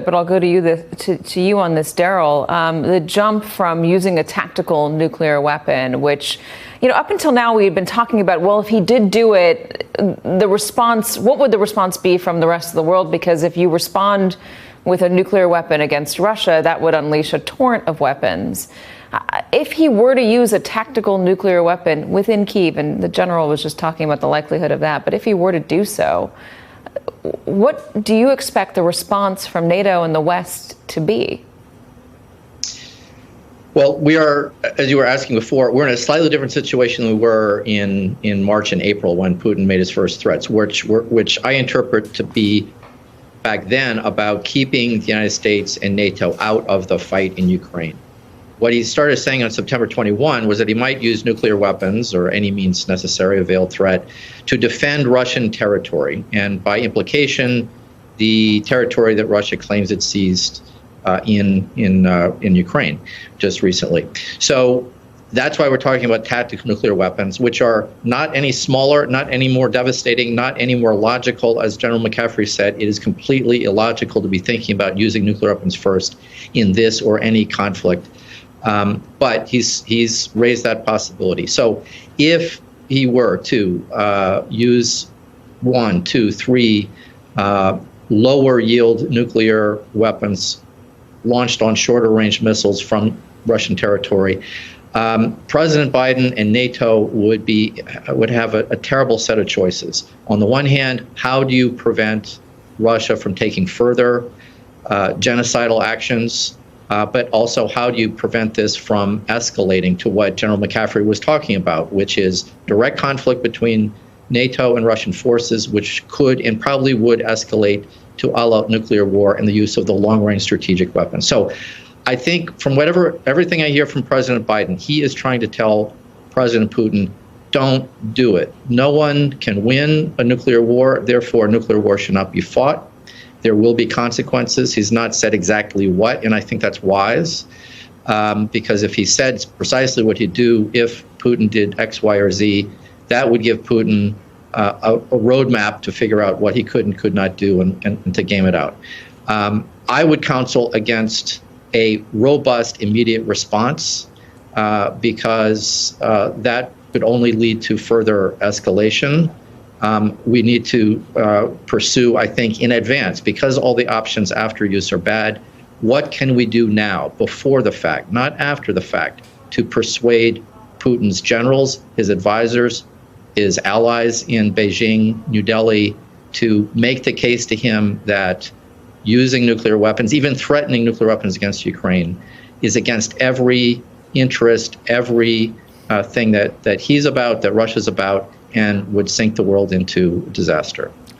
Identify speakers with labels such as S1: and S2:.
S1: but I'll go to you to you on this, Daryl. The jump from using a tactical nuclear weapon, which, up until now we had been talking about, well, if he did do it, the response, what would the response be from the rest of the world? Because if you respond with a nuclear weapon against Russia, that would unleash a torrent of weapons. If he were to use a tactical nuclear weapon within Kyiv, and the general was just talking about the likelihood of that, but if he were to do so, what do you expect the response from NATO and the West to be?
S2: Well, we are, as you were asking before, we're in a slightly different situation than we were in March and April when Putin made his first threats, which I interpret to be back then about keeping the United States and NATO out of the fight in Ukraine. What he started saying on September 21 was that he might use nuclear weapons or any means necessary, a veiled threat, to defend Russian territory, and by implication, the territory that Russia claims it seized in Ukraine just recently. So that's why we're talking about tactical nuclear weapons, which are not any smaller, not any more devastating, not any more logical. As General McCaffrey said, it is completely illogical to be thinking about using nuclear weapons first in this or any conflict. But he's raised that possibility. So if he were to use 1, 2, 3 lower yield nuclear weapons launched on shorter range missiles from Russian territory, President Biden and NATO would have a terrible set of choices. On the one hand, how do you prevent Russia from taking further genocidal actions? But also, how do you prevent this from escalating to what General McCaffrey was talking about, which is direct conflict between NATO and Russian forces, which could and probably would escalate to all-out nuclear war and the use of the long-range strategic weapons. So I think from everything I hear from President Biden, he is trying to tell President Putin, don't do it. No one can win a nuclear war, therefore a nuclear war should not be fought. There will be consequences. He's not said exactly what, and I think that's wise, because if he said precisely what he'd do if Putin did X, Y, or Z, that would give Putin a roadmap to figure out what he could and could not do and to game it out. I would counsel against a robust, immediate response because that could only lead to further escalation. We need to pursue, I think, in advance, because all the options after use are bad. What can we do now, before the fact, not after the fact, to persuade Putin's generals, his advisors, his allies in Beijing, New Delhi, to make the case to him that using nuclear weapons, even threatening nuclear weapons against Ukraine, is against every interest, every thing that he's about, that Russia's about, and would sink the world into disaster.